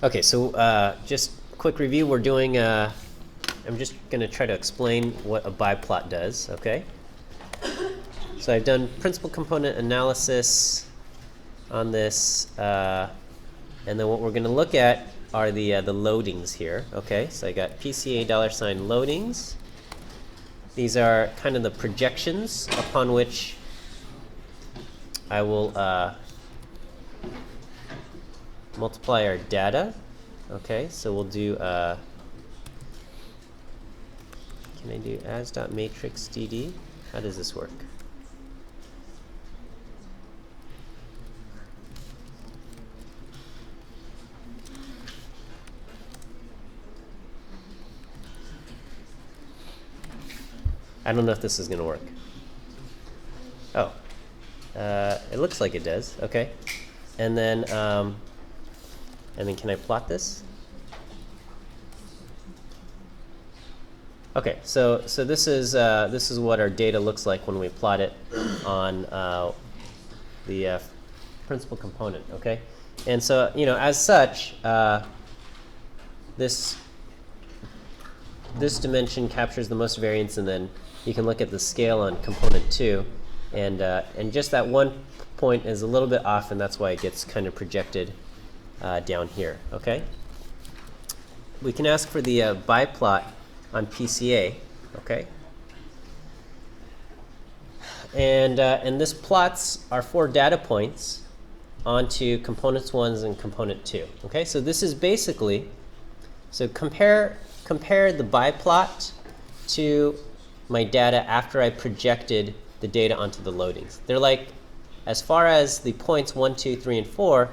Okay, so just quick review. We're doing, I'm just going to try to explain what a biplot does, okay? So I've done principal component analysis on this, and then what we're going to look at are the loadings here, okay? So I got PCA $ loadings. These are kind of the projections upon which I will multiply our data. Okay, so we'll do, can I do as.matrix dd? How does this work? I don't know if this is going to work. Oh, it looks like it does. Okay, and then can I plot this? Okay, so this is what our data looks like when we plot it on the principal component. Okay, and so as such, this dimension captures the most variance, and then you can look at the scale on component 2, and just that one point is a little bit off, and that's why it gets kind of projected down here. Okay. We can ask for the biplot on PCA. Okay. And this plots our 4 data points onto components 1 and component 2. Okay. So this is basically, so compare the biplot to my data after I projected the data onto the loadings. They're like, as far as the points 1, 2, 3, and 4,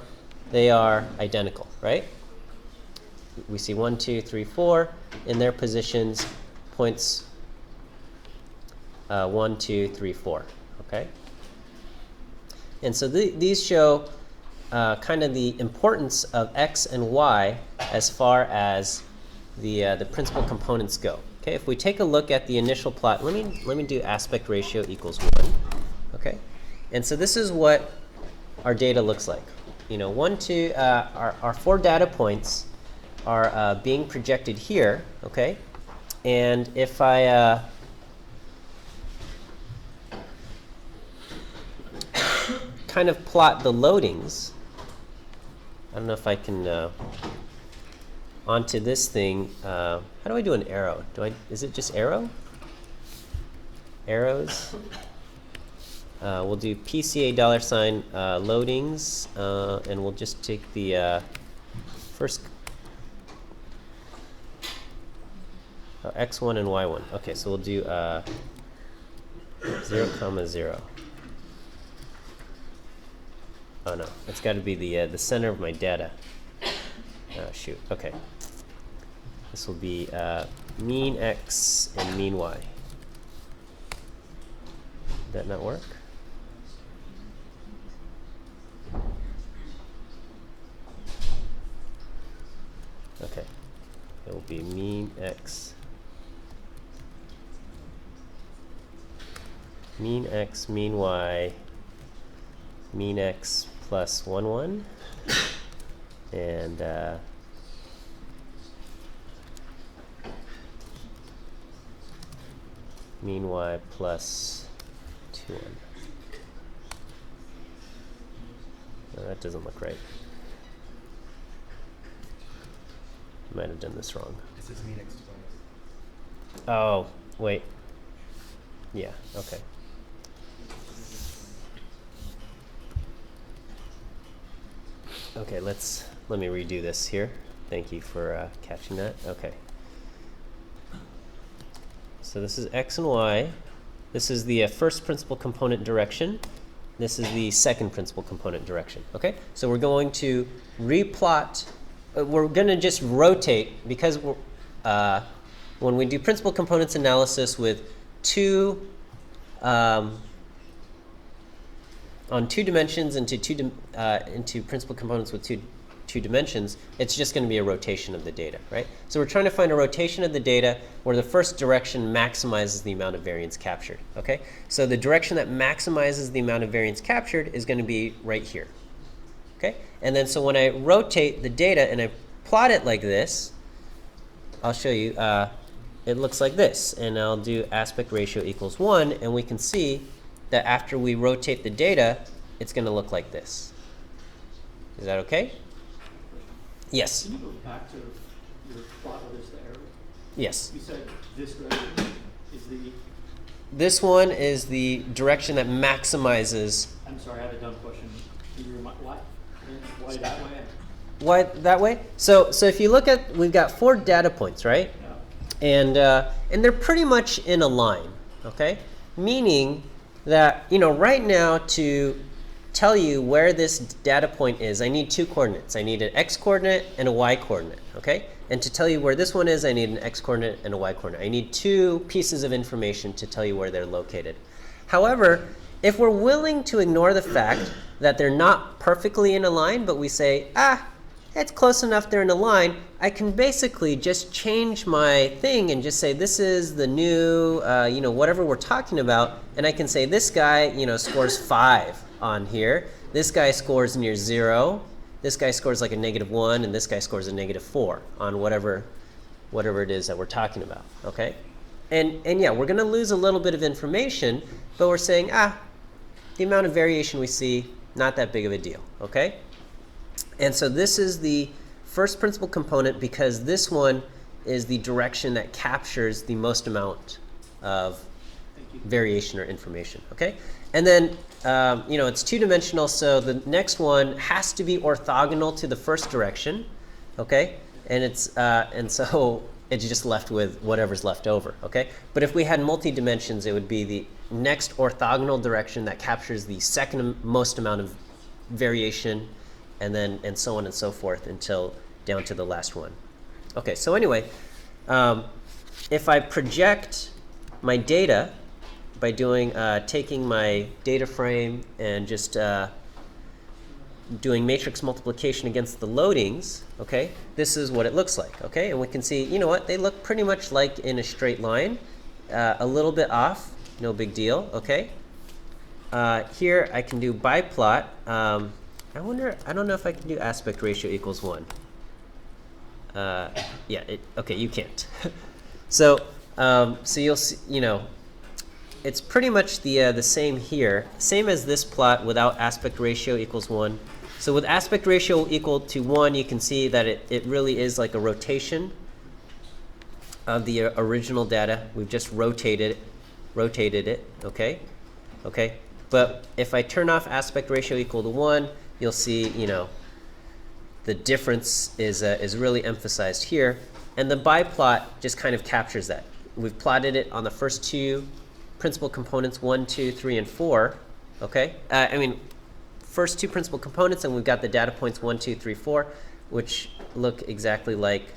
they are identical, right? We see 1, 2, 3, 4 in their positions, points 1, 2, 3, 4. Okay? And so these show kind of the importance of x and y as far as the principal components go. Okay, if we take a look at the initial plot, let me do aspect ratio equals 1. Okay, and so this is what our data looks like. 1, 2, our 4 data points are being projected here. Okay, and if I kind of plot the loadings, I don't know if I can. Onto this thing, how do I do an arrow? Is it just arrow? Arrows. We'll do PCA $ loadings, and we'll just take the first x1 and y1. Okay, so we'll do 0, 0. Oh no, it's got to be the center of my data. Oh shoot. Okay. This will be mean x and mean y. Did that not work? Okay. It will be mean x, mean y, mean x plus 1, 1, and mean y plus 2, 1. No, that doesn't look right. Might have done this wrong. This is mean x twice. Oh, wait. Yeah, okay. Okay, let me redo this here. Thank you for catching that. Okay. So this is x and y. This is the first principal component direction. This is the second principal component direction. Okay? So we're going to replot. We're going to just rotate, because when we do principal components analysis with on 2 dimensions into principal components with two dimensions, it's just going to be a rotation of the data, right? So we're trying to find a rotation of the data where the first direction maximizes the amount of variance captured, okay? So the direction that maximizes the amount of variance captured is going to be right here, okay? And then so when I rotate the data and I plot it like this, I'll show you, it looks like this. And I'll do aspect ratio equals 1, and we can see that after we rotate the data, it's going to look like this. Is that okay? Yes? Can you go back to your plot where there's the arrow? Yes. You said this direction is the... This one is the direction that maximizes. I'm sorry, I have a dumb question. Can you remind why? Why that way? Why that way? So if you look at, we've got 4 data points, right? Yeah. And they're pretty much in a line, okay? Meaning that, right now to tell you where this data point is, I need 2 coordinates. I need an x coordinate and a y coordinate, okay? And to tell you where this one is, I need an x coordinate and a y coordinate. I need 2 pieces of information to tell you where they're located. However, if we're willing to ignore the fact that they're not perfectly in a line, but we say, it's close enough they're in a line, I can basically just change my thing and just say this is the new, whatever we're talking about, and I can say this guy, scores 5 on here. This guy scores near 0. This guy scores like a -1, and this guy scores a -4 on whatever it is that we're talking about, okay? And yeah, we're going to lose a little bit of information, but we're saying, the amount of variation we see, not that big of a deal, okay? And so this is the first principal component because this one is the direction that captures the most amount of variation or information, okay? And then, it's 2-dimensional, so the next one has to be orthogonal to the first direction, okay? And so it's just left with whatever's left over, okay? But if we had multi-dimensions, it would be the next orthogonal direction that captures the second most amount of variation, and so on and so forth until down to the last one. Okay, so anyway, if I project my data by doing taking my data frame and just doing matrix multiplication against the loadings, okay, this is what it looks like, okay? And we can see, they look pretty much like in a straight line, a little bit off, no big deal, okay? Here I can do biplot. I don't know if I can do aspect ratio equals 1. Okay, you can't. So you'll see, it's pretty much the same here, same as this plot without aspect ratio equals 1. So with aspect ratio equal to 1, you can see that it really is like a rotation of the original data. We've just rotated it, okay? Okay, but if I turn off aspect ratio equal to 1, you'll see, the difference is really emphasized here. And the biplot just kind of captures that. We've plotted it on the first 2 principal components, 1, 2, 3, and 4, okay? First 2 principal components, and we've got the data points 1, 2, 3, 4, which look exactly like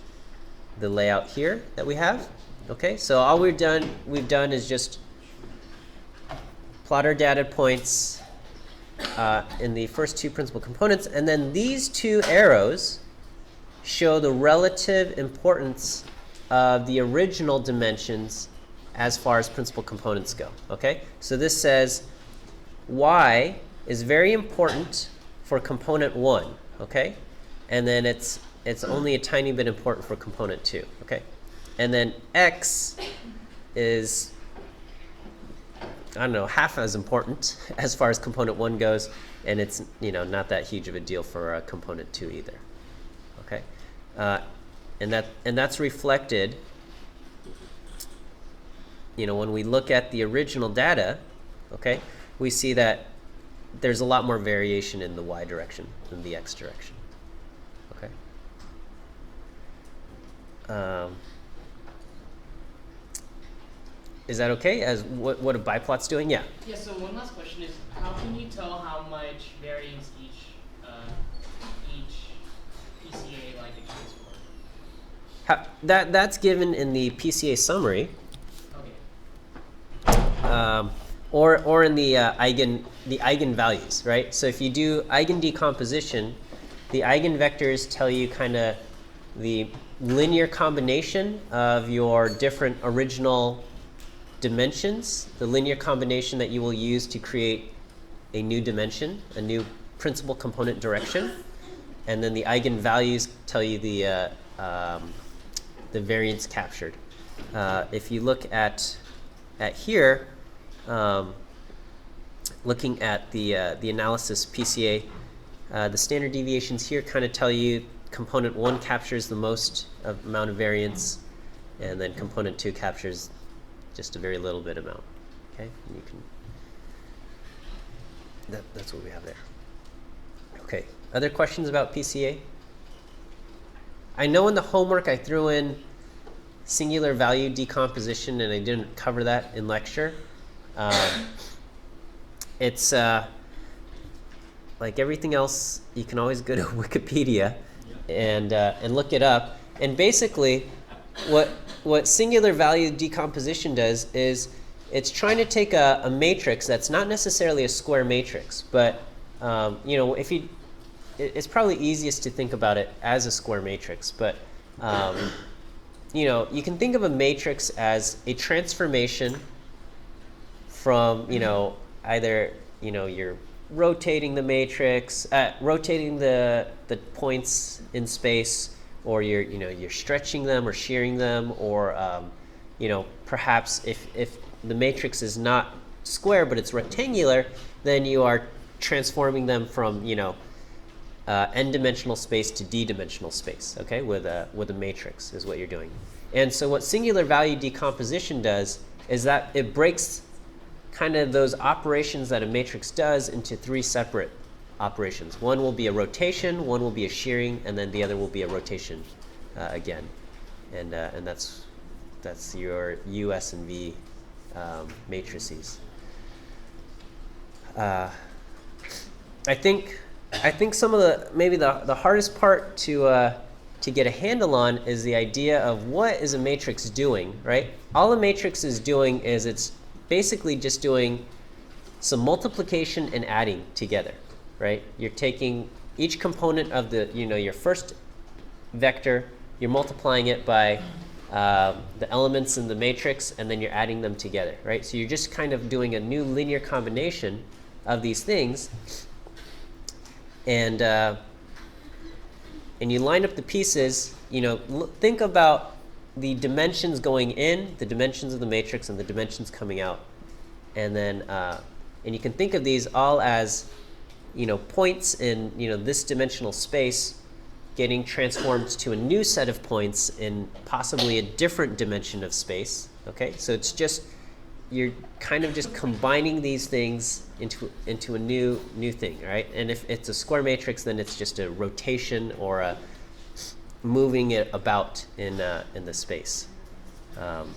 the layout here that we have, okay? So all we've done is just plot our data points in the first 2 principal components, and then these 2 arrows show the relative importance of the original dimensions as far as principal components go, okay? So this says y is very important for component 1, okay? And then it's only a tiny bit important for component 2, okay? And then x is, I don't know, half as important as far as component 1 goes, and it's not that huge of a deal for component 2 either. Okay, and that's reflected. When we look at the original data, okay, we see that there's a lot more variation in the y direction than the x direction. Okay. Is that okay? As what a biplot's doing? Yeah. Yeah. So one last question is, how can you tell how much variance each PCA accounts for? That's given in the PCA summary. Okay. Or in the eigenvalues, right? So if you do eigen decomposition, the eigenvectors tell you kind of the linear combination of your different original dimensions, the linear combination that you will use to create a new dimension, a new principal component direction. and then the eigenvalues tell you the variance captured. If you look at here, looking at the analysis PCA, the standard deviations here kind of tell you component 1 captures the most amount of variance, and then component 2 captures just a very little bit amount. Okay, and you can. That's what we have there. Okay, other questions about PCA? I know in the homework I threw in singular value decomposition, and I didn't cover that in lecture. It's like everything else, you can always go to Wikipedia and look it up. And basically, what singular value decomposition does is it's trying to take a matrix that's not necessarily a square matrix, but it's probably easiest to think about it as a square matrix. But you can think of a matrix as a transformation from either you're rotating the matrix, rotating the points in space, or you're stretching them or shearing them, or perhaps if the matrix is not square but it's rectangular, then you are transforming them from n-dimensional space to d-dimensional space. Okay, with a matrix is what you're doing. And so what singular value decomposition does is that it breaks kind of those operations that a matrix does into 3 separate operations. One will be a rotation, one will be a shearing, and then the other will be a rotation again. And that's your U, S, and V matrices. I think some of maybe the hardest part to get a handle on is the idea of what is a matrix doing, right? All a matrix is doing is it's basically just doing some multiplication and adding together, right? You're taking each component of your first vector, you're multiplying it by the elements in the matrix, and then you're adding them together, right? So you're just kind of doing a new linear combination of these things, and you line up the pieces. Think about the dimensions going in, the dimensions of the matrix, and the dimensions coming out, and then and you can think of these all as points in this dimensional space getting transformed to a new set of points in possibly a different dimension of space. Okay, so it's just you're kind of just combining these things into a new thing, right? And if it's a square matrix, then it's just a rotation or a moving it about in the space. And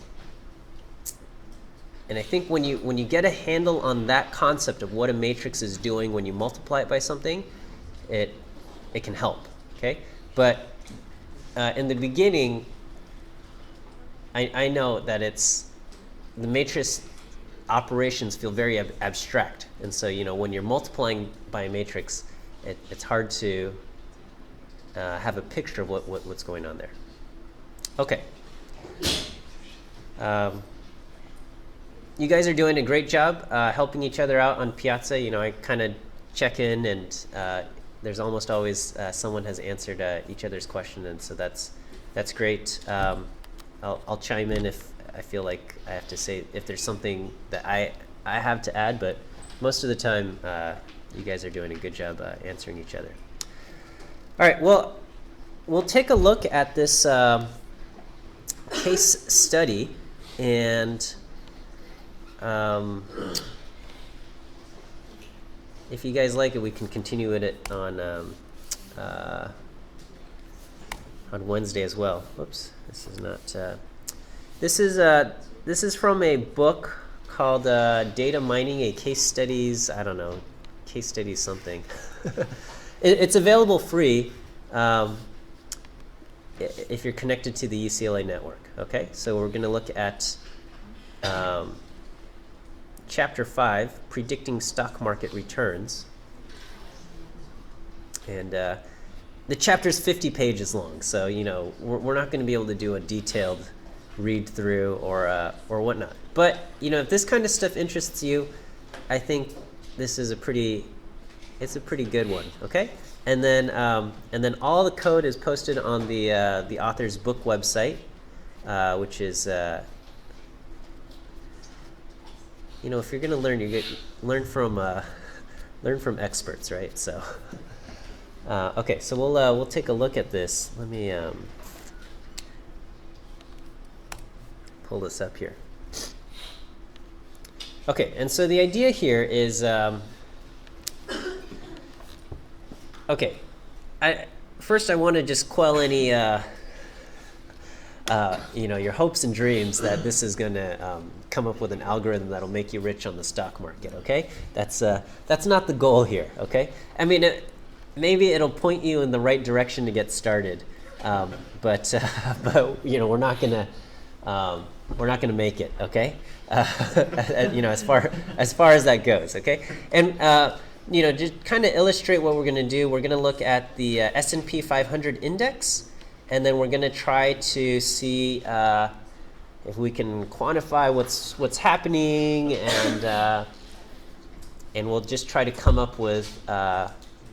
I think when you get a handle on that concept of what a matrix is doing when you multiply it by something, it can help. Okay, but in the beginning, I know that the matrix operations feel very abstract, and so when you're multiplying by a matrix, it's hard to have a picture of what's going on there. Okay. You guys are doing a great job helping each other out on Piazza. I kind of check in, and there's almost always someone has answered each other's question, and so that's great. I'll chime in if I feel like I have to say if there's something that I have to add, but most of the time you guys are doing a good job answering each other. All right, well, we'll take a look at this case study, and if you guys like it, we can continue it on Wednesday as well. Whoops, this is not. This is from a book called Data Mining: A Case Studies. I don't know, case studies something. It's available free if you're connected to the UCLA network. Okay, so we're going to look at Chapter 5, Predicting Stock Market Returns. And the chapter's 50 pages long, so we're not going to be able to do a detailed read through or whatnot. But if this kind of stuff interests you, I think this is a pretty good one. Okay, and then all the code is posted on the author's book website, which is if you're gonna learn, learn from experts, right? So okay, so we'll take a look at this. Let me pull this up here. Okay, and so the idea here is okay. First I want to just quell any your hopes and dreams that this is going to come up with an algorithm that'll make you rich on the stock market. Okay, that's not the goal here. Okay, I mean maybe it'll point you in the right direction to get started, but we're not gonna make it. Okay, as far as that goes. Okay, and just kind of illustrate what we're going to do. We're going to look at the S&P 500 index, and then we're going to try to see if we can quantify what's happening, and we'll just try to come up with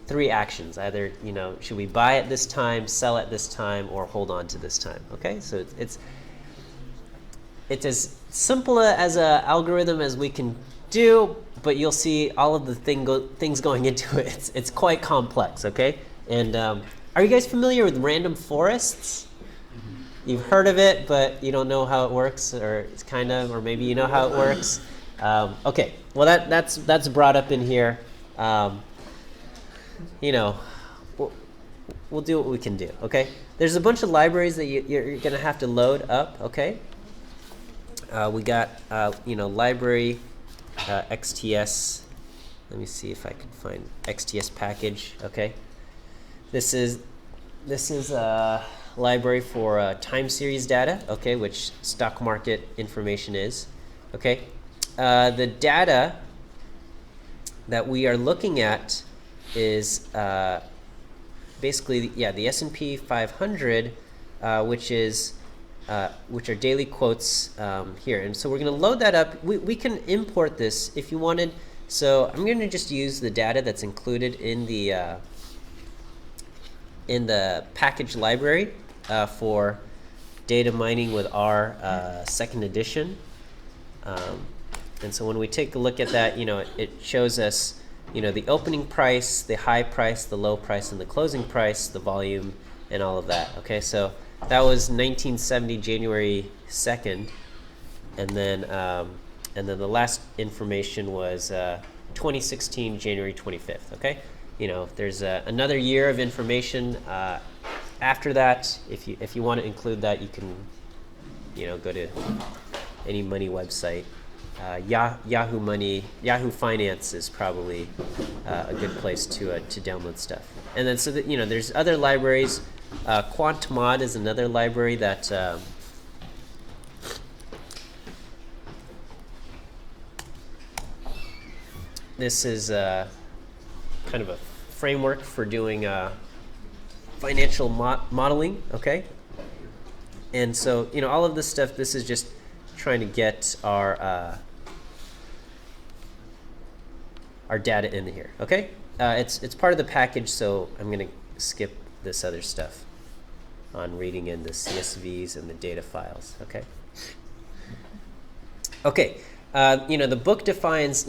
3 actions. Either should we buy at this time, sell at this time, or hold on to this time. Okay, so it's as simple as an algorithm as we can do, but you'll see all of the things going into it. It's quite complex. Okay, and are you guys familiar with random forests? You've heard of it, but you don't know how it works, or it's or maybe you know how it works. Okay, well that's brought up in here. We'll do what we can do. Okay, there's a bunch of libraries that you're going to have to load up. Okay, we got library XTS. Let me see if I can find XTS package. Okay, this is a library for time series data. Okay, which stock market information is. Okay, the data that we are looking at is basically the S&P 500, which are daily quotes here. And so we're going to load that up. We can import this if you wanted. So I'm going to just use the data that's included in the package library for data mining with R second edition. And so when we take a look at that, it shows us the opening price, the high price, the low price, and the closing price, the volume, and all of that. Okay, so that was 1970 January 2nd, and then the last information was 2016 January 25th. Okay, there's another year of information after that. If you want to include that, you can go to any money website. Yahoo Money, Yahoo Finance is probably a good place to download stuff. And then so that there's other libraries. QuantMod is another library that this is kind of a framework for doing financial modeling. Okay, and so all of this stuff. This is just trying to get our data in here. Okay, it's part of the package, so I'm going to skip this other stuff on reading in the CSVs and the data files. Okay. Okay. The book defines.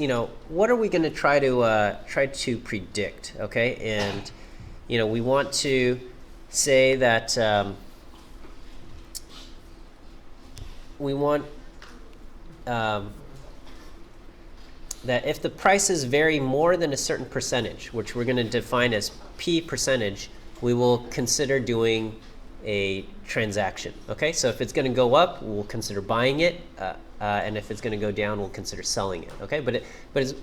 What are we going to try to predict? Okay, and we want to say that we want that if the prices vary more than a certain percentage, which we're going to define as P percentage, we will consider doing a transaction. Okay, so if it's going to go up, we'll consider buying it, and if it's going to go down, we'll consider selling it. Okay, but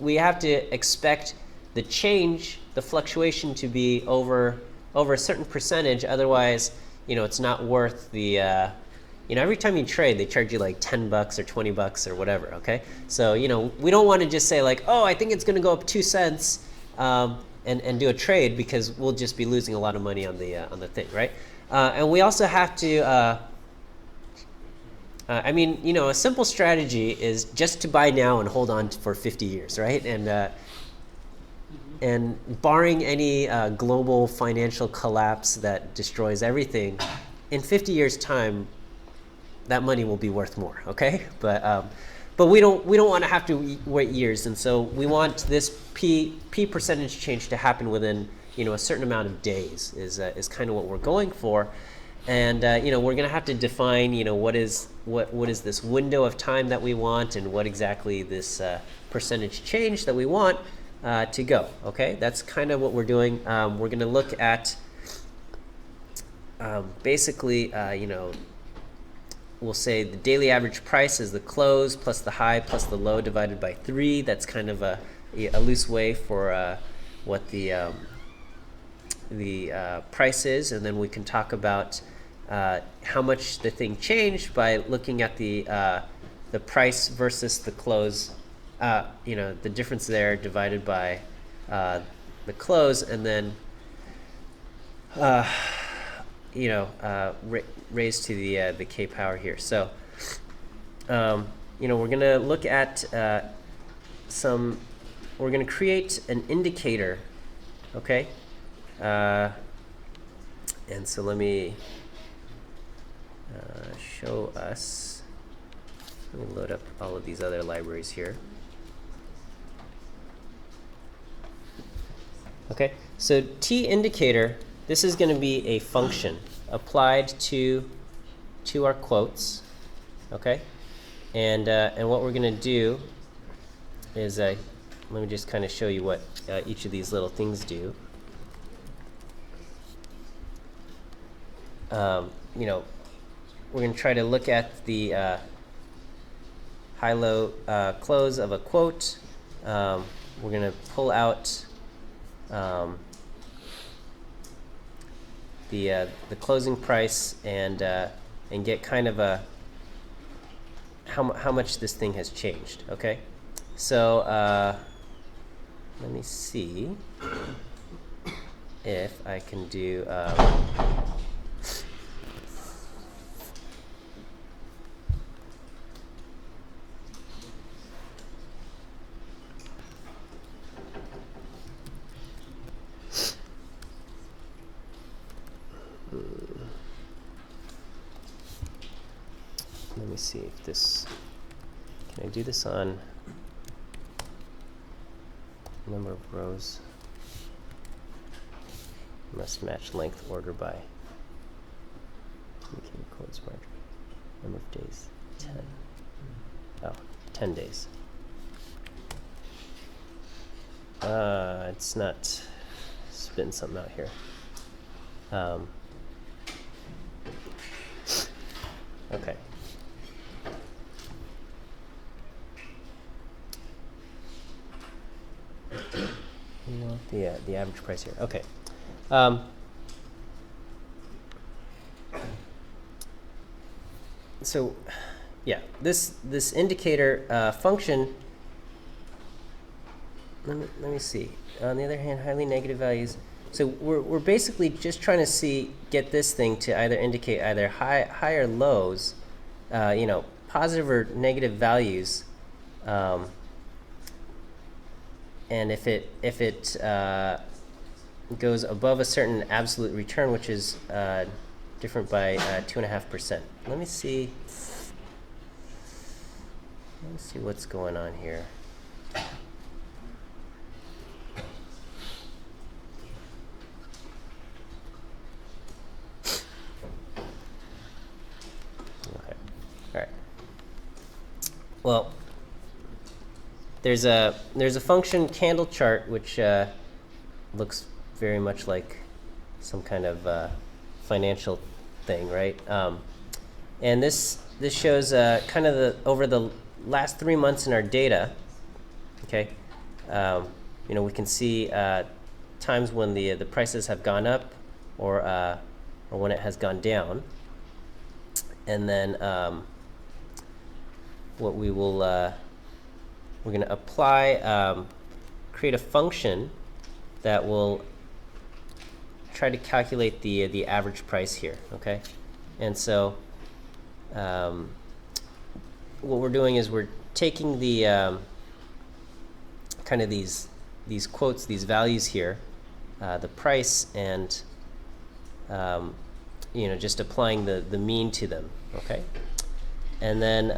we have to expect the change, the fluctuation, to be over a certain percentage. Otherwise, it's not worth the every time you trade, they charge you like $10 or $20 or whatever. Okay, so we don't want to just say like, oh, I think it's going to go up 2 cents, and do a trade, because we'll just be losing a lot of money on the thing, right? And we also have to. A simple strategy is just to buy now and hold on for 50 years, right? And and barring any global financial collapse that destroys everything, in 50 years' time, that money will be worth more. Okay, but we don't want to have to wait years, and so we want this p percentage change to happen within a certain amount of days is kind of what we're going for. And we're going to have to define what is this window of time that we want, and what exactly this percentage change that we want to go. Okay, that's kind of what we're doing. We're going to look at basically we'll say the daily average price is the close plus the high plus the low divided by 3. That's kind of a loose way for what the price is, and then we can talk about how much the thing changed by looking at the price versus the close, the difference there divided by the close, and then raised to the k power here. So we're going to look at we're going to create an indicator, okay? And so let me show us. Let me load up all of these other libraries here. Okay, so t indicator, this is going to be a function applied to our quotes, okay? And what we're going to do is, let me just kind of show you what each of these little things do. We're going to try to look at the high-low close of a quote. We're going to pull out the closing price and get kind of a how much this thing has changed. Okay, so let me see if I can do. Let me see if this, can I do this on number of rows? Must match length order by quotes margin. Number of days, 10. Oh, 10 days. It's not spitting something out here. Okay. The average price here. Okay. So, yeah, this indicator function. Let me see. On the other hand, highly negative values. So we're basically just trying to get this thing to either indicate either high or lows, positive or negative values. And if it goes above a certain absolute return, which is different by 2.5%. Let me see what's going on here. Okay. All right. Well, there's a function candle chart which looks very much like some kind of financial thing, right? And this shows kind of over the last 3 months in our data. Okay, we can see times when the prices have gone up or when it has gone down, and then what we will we're going to apply, create a function that will try to calculate the average price here, okay? And so what we're doing is we're taking the kind of these these quotes, these values here, the price, and just applying the mean to them. Okay, and then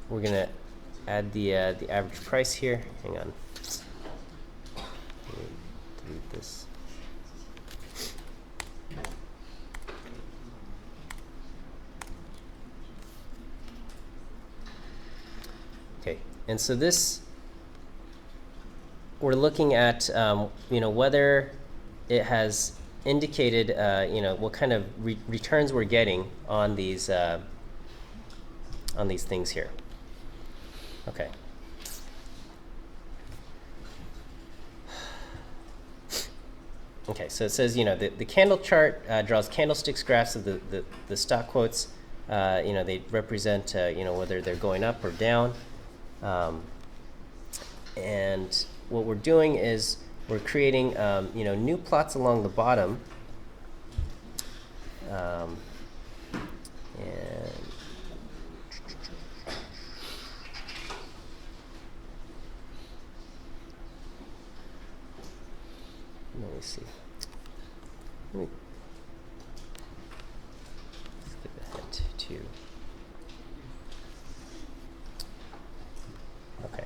we're gonna add the average price here. Hang on. Delete this. Okay, and so this, we're looking at whether it has indicated what kind of returns we're getting on these things here. Okay. Okay, so it says, the candle chart draws candlesticks graphs of the stock quotes. They represent, whether they're going up or down. And what we're doing is we're creating, new plots along the bottom. And let me see. Let me skip ahead to. Okay.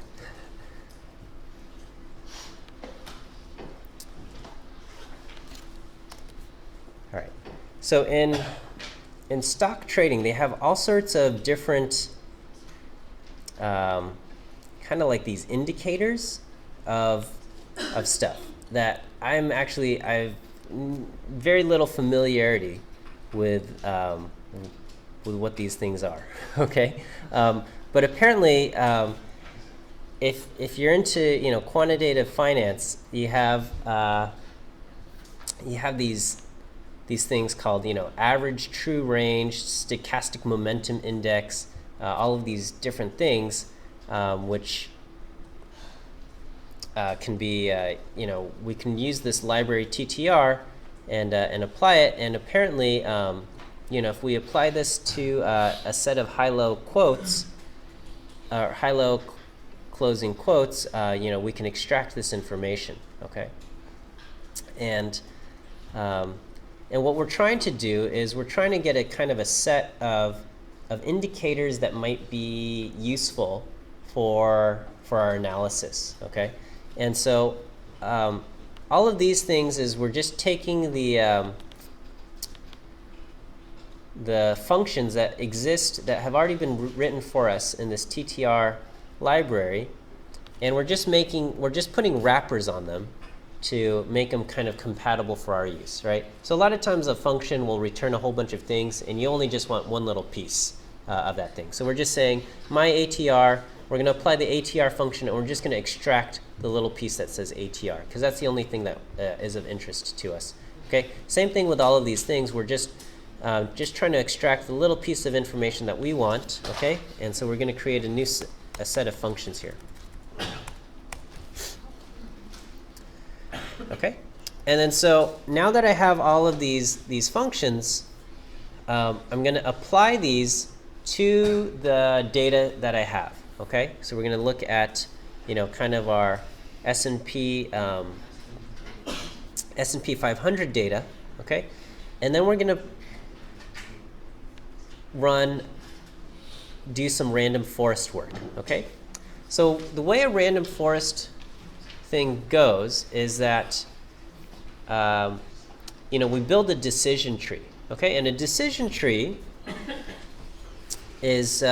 All right. So in stock trading, they have all sorts of different kind of like these indicators of stuff that I've very little familiarity with what these things are. Okay, but apparently, if you're into quantitative finance, you have these things called average true range, stochastic momentum index, all of these different things, which can be, we can use this library TTR and apply it. And apparently, if we apply this to a set of high-low quotes, or high-low closing quotes, we can extract this information. Okay. And what we're trying to do is we're trying to get a kind of a set of indicators that might be useful for our analysis. Okay. And so all of these things is we're just taking the functions that exist that have already been written for us in this TTR library, and we're just putting wrappers on them to make them kind of compatible for our use, right? So a lot of times a function will return a whole bunch of things, and you only just want one little piece of that thing. So we're just saying my ATR. We're going to apply the ATR function, and we're just going to extract the little piece that says ATR, because that's the only thing that is of interest to us. Okay. Same thing with all of these things. We're just trying to extract the little piece of information that we want. Okay. And so we're going to create a set of functions here. Okay. And then so now that I have all of these functions, I'm going to apply these to the data that I have. Okay, so we're going to look at, kind of our S&P 500 data. Okay, and then we're going to do some random forest work. Okay, so the way a random forest thing goes is that, we build a decision tree. Okay, and a decision tree is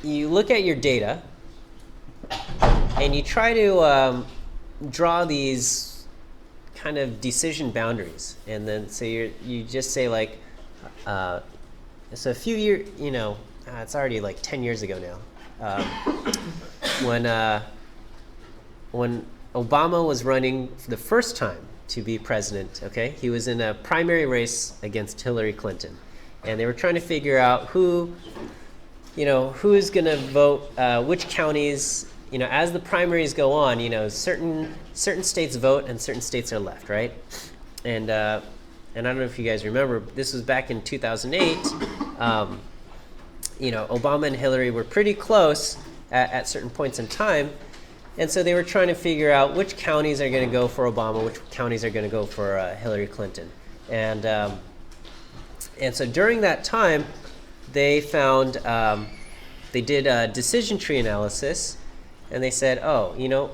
you look at your data and you try to draw these kind of decision boundaries, and then so you just say like, so a few years, it's already like 10 years ago now, when Obama was running for the first time to be president. Okay, he was in a primary race against Hillary Clinton, and they were trying to figure out who is going to vote, which counties as the primaries go on, certain states vote and certain states are left, right? And I don't know if you guys remember, this was back in 2008. Obama and Hillary were pretty close at certain points in time, and so they were trying to figure out which counties are going to go for Obama, which counties are going to go for Hillary Clinton, and so during that time, they found they did a decision tree analysis, and they said,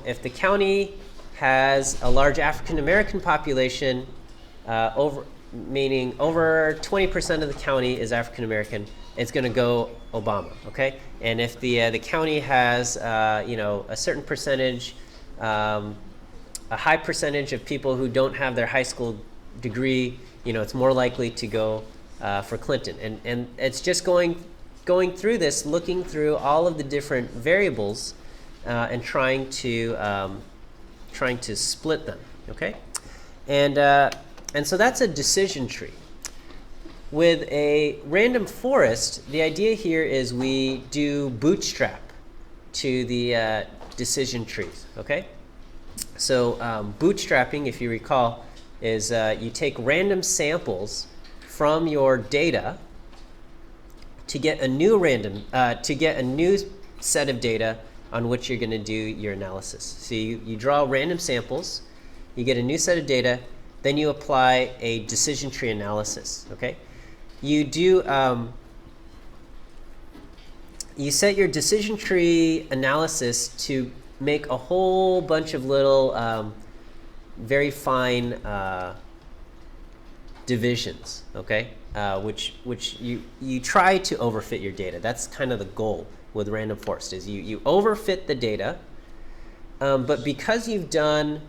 if the county has a large African American population, meaning over 20% of the county is African American, it's going to go Obama, okay? And if the county has a certain percentage, a high percentage of people who don't have their high school degree, it's more likely to go for Clinton. And it's just going through this, looking through all of the different variables and trying to split them, okay? And so that's a decision tree. With a random forest, the idea here is we do bootstrap to the decision trees, okay? So bootstrapping, if you recall, is you take random samples from your data to get a new set of data on which you're going to do your analysis. So you draw random samples, you get a new set of data, then you apply a decision tree analysis, okay? You do, you set your decision tree analysis to make a whole bunch of little very fine divisions, okay? Which you try to overfit your data. That's kind of the goal with random forest, is you overfit the data, but because you've done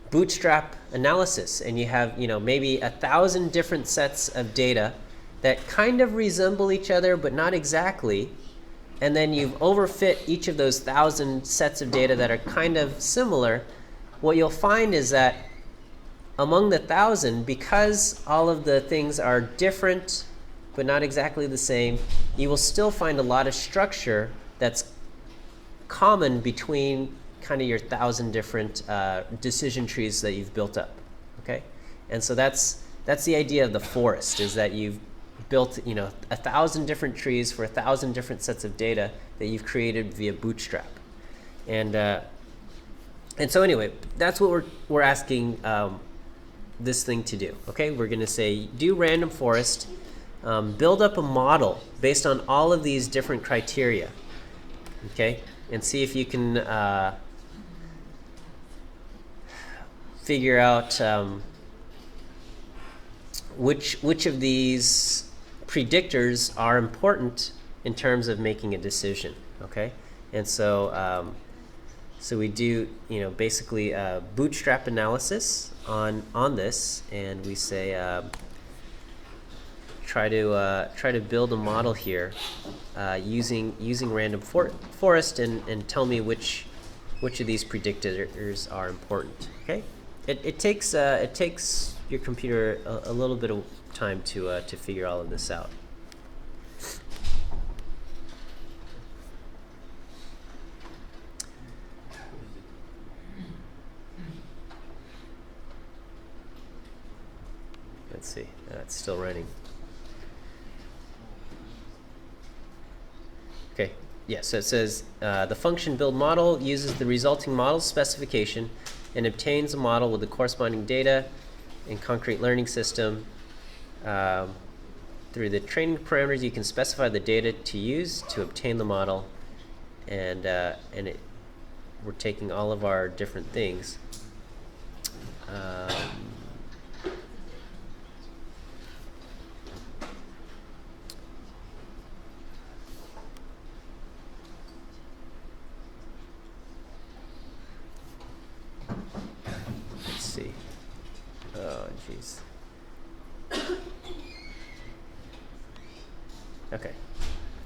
bootstrap analysis and you have maybe 1,000 different sets of data that kind of resemble each other but not exactly, and then you've overfit each of those 1,000 sets of data that are kind of similar, what you'll find is that among the 1,000, because all of the things are different but not exactly the same, you will still find a lot of structure that's common between kind of your 1,000 different decision trees that you've built up, okay? And so that's the idea of the forest, is that you've built 1,000 different trees for 1,000 different sets of data that you've created via bootstrap. And so anyway, that's what we're asking this thing to do, okay? We're going to say do random forest, build up a model based on all of these different criteria, okay? And see if you can figure out which of these predictors are important in terms of making a decision, okay? And so so we do basically bootstrap analysis on this, and we say try to build a model here using random forest and tell me which of these predictors are important, okay? It takes your computer a little bit of time to figure all of this out. Let's see, it's still running. Okay, yeah, so it says the function build model uses the resulting model specification and obtains a model with the corresponding data and concrete learning system. Through the training parameters, you can specify the data to use to obtain the model, and we're taking all of our different things. Let's see. Oh, jeez. Okay,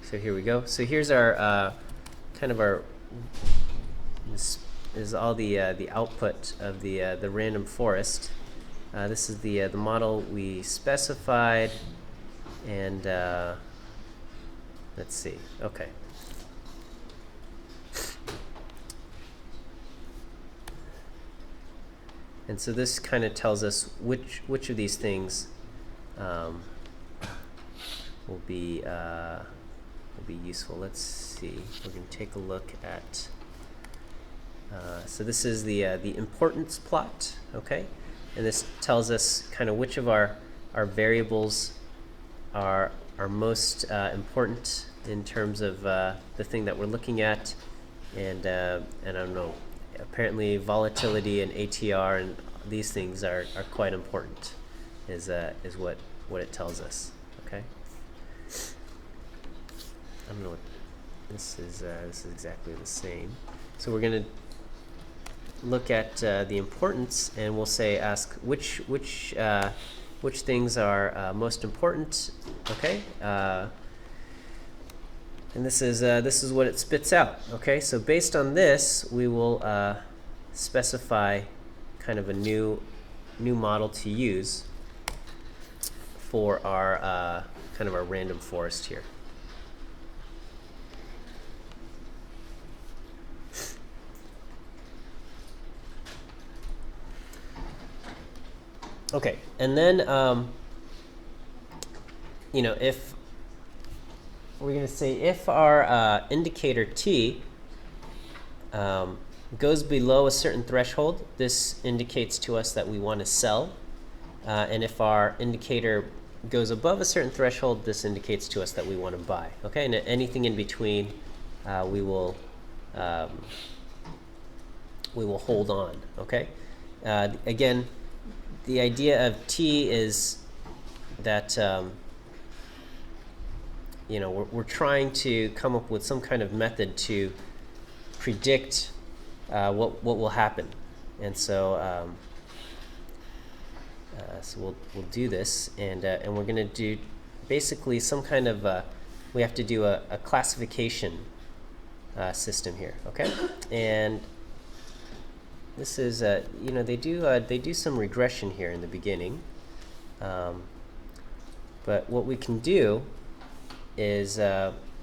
so here we go. So here's our this is all the output of the random forest. This is the model we specified, and let's see. Okay. And so this kind of tells us which of these things will be useful. Let's see. We're going to take a look at. So this is the importance plot, okay, and this tells us kind of which of our variables are most important in terms of the thing that we're looking at, and I don't know. Apparently, volatility and ATR and these things are quite important. Is what it tells us. Okay. I don't know what this is. This is exactly the same. So we're going to look at the importance, and we'll ask which things are most important. Okay. And this is what it spits out. Okay. So based on this, we will specify kind of a new model to use for our kind of our random forest here. Okay, and then if we're going to say if our indicator T goes below a certain threshold, this indicates to us that we want to sell, and if our indicator goes above a certain threshold, this indicates to us that we want to buy. Okay, and anything in between, we will hold on. Okay, again. The idea of T is that we're trying to come up with some kind of method to predict what will happen, and so we'll do this, and we're going to do basically some kind of we have to do a classification system here. Okay, and this is, they do some regression here in the beginning, but what we can do is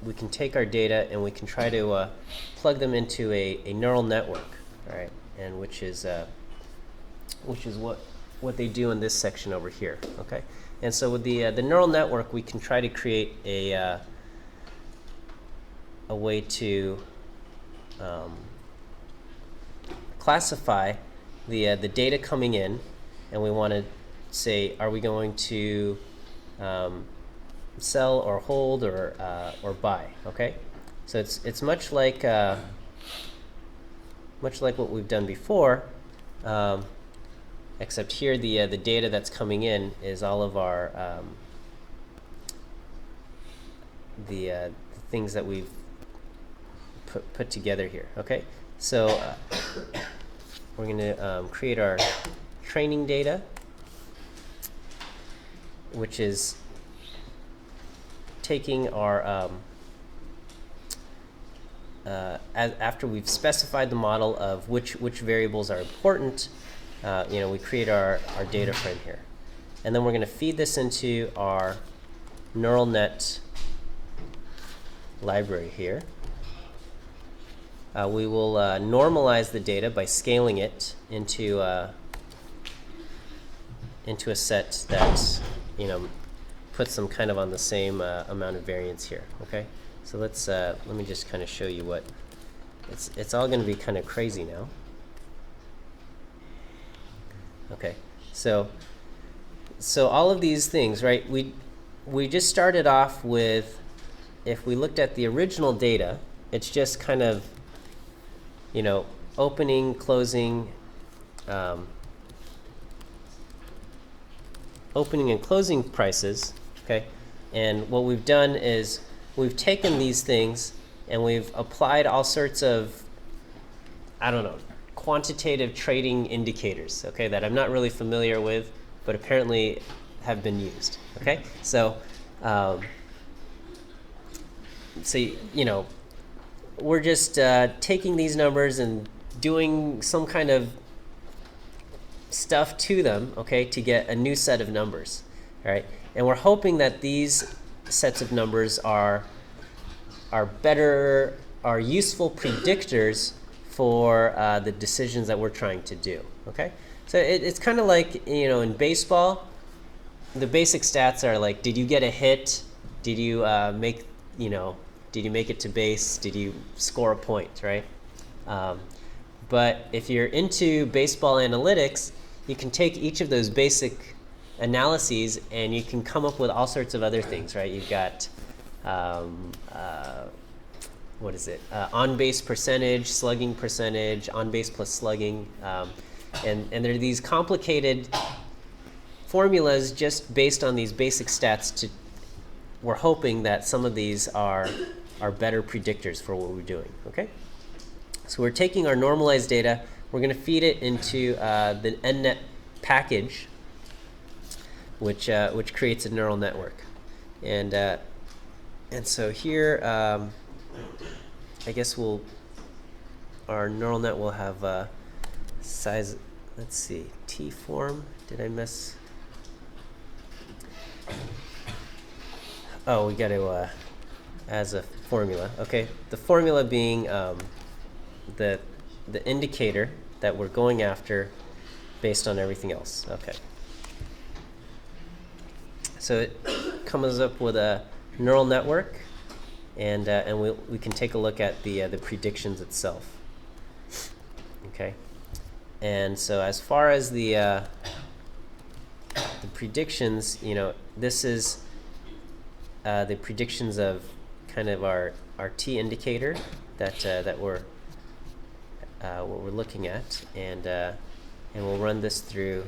we can take our data and we can try to plug them into a neural network, all right, and which is what they do in this section over here, okay. And so with the neural network, we can try to create a way to classify the data coming in, and we want to say, are we going to sell or hold or buy? Okay, so it's much like what we've done before, except here the data that's coming in is all of our the things that we've put together here. Okay, so we're going to create our training data, which is taking our after we've specified the model of which variables are important, we create our data frame here, and then we're going to feed this into our neural net library here. We will normalize the data by scaling it into a set that puts them kind of on the same amount of variance here. Okay, so let me just kind of show you what it's all going to be kind of crazy now. Okay, so all of these things, right? We just started off with, if we looked at the original data, it's just kind of opening, closing, opening and closing prices, okay? And what we've done is we've taken these things and we've applied all sorts of, I don't know, quantitative trading indicators, okay, that I'm not really familiar with, but apparently have been used, okay? So, we're just taking these numbers and doing some kind of stuff to them, okay, to get a new set of numbers, all right? And we're hoping that these sets of numbers are useful predictors for the decisions that we're trying to do, okay? So it's kind of like, in baseball, the basic stats are like, did you get a hit? Did you did you make it to base? Did you score a point, right? But if you're into baseball analytics, you can take each of those basic analyses and you can come up with all sorts of other things, right? You've got what is it? On-base percentage, slugging percentage, on-base plus slugging, and there are these complicated formulas just based on these basic stats. We're hoping that some of these are better predictors for what we're doing. Okay, so we're taking our normalized data, we're going to feed it into the NNet package, which creates a neural network, and so here, I guess our neural net will have size. Let's see, T form. Did I miss? Oh, we got to as a formula. Okay, the formula being the indicator that we're going after based on everything else. Okay. So it comes up with a neural network, and we can take a look at the predictions itself. Okay, and so as far as the predictions, this is the predictions of kind of our T indicator that we're what we're looking at, and we'll run this through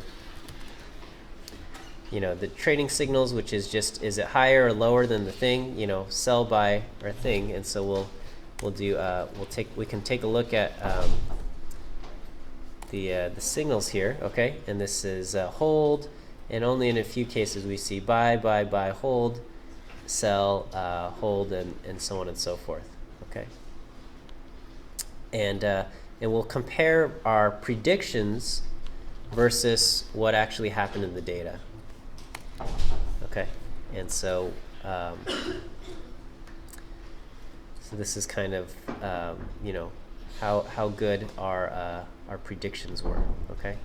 the trading signals, which is just, is it higher or lower than the thing, sell, buy, or thing. And so we can take a look at the signals here. Okay, and this is hold, and only in a few cases we see buy, buy, buy, hold, sell, hold, and so on and so forth. Okay, and we'll compare our predictions versus what actually happened in the data. Okay, and so so this is kind of how good our predictions were. Okay,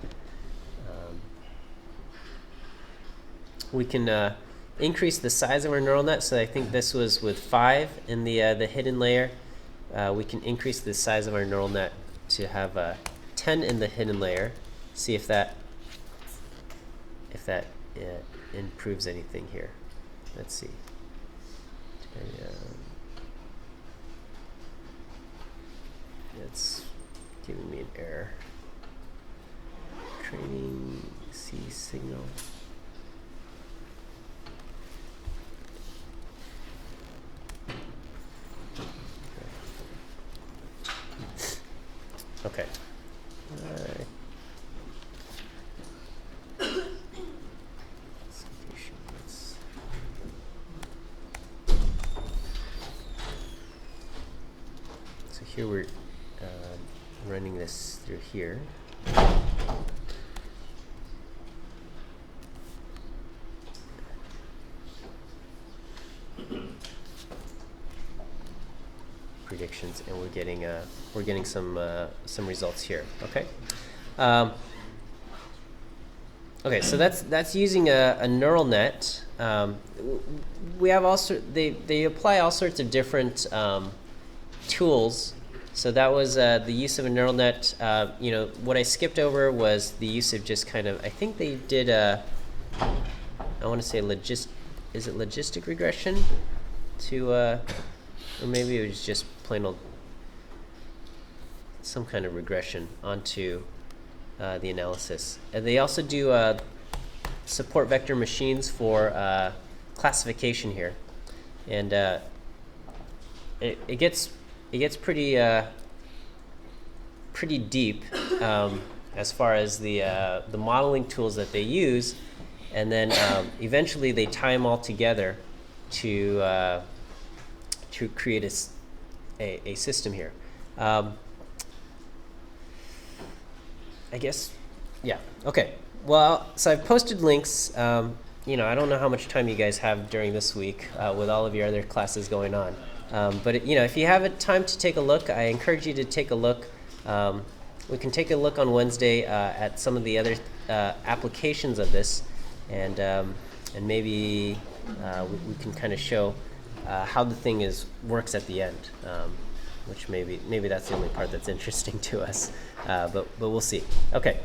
we can increase the size of our neural net. So I think this was with 5 in the hidden layer. We can increase the size of our neural net to have 10 in the hidden layer. See if that improves anything here. Let's see. It's giving me an error. Training C signal. Okay. So here we're running this through here. Predictions, and we're getting some results here. Okay. Okay, so that's using a neural net. We have they apply all sorts of different tools. So that was the use of a neural net. What I skipped over was the use of just kind of, I think they did I want to say is it logistic regression to or maybe it was just plain old some kind of regression onto the analysis. And they also do support vector machines for classification here, and it gets pretty deep as far as the modeling tools that they use, and then eventually they tie them all together to create a system here. I guess, yeah. Okay. Well, so I've posted links. I don't know how much time you guys have during this week with all of your other classes going on. But if you have a time to take a look, I encourage you to take a look. we can take a look on Wednesday at some of the other applications of this, and maybe we can kind of show how the thing works at the end, which maybe that's the only part that's interesting to us, but we'll see. Okay.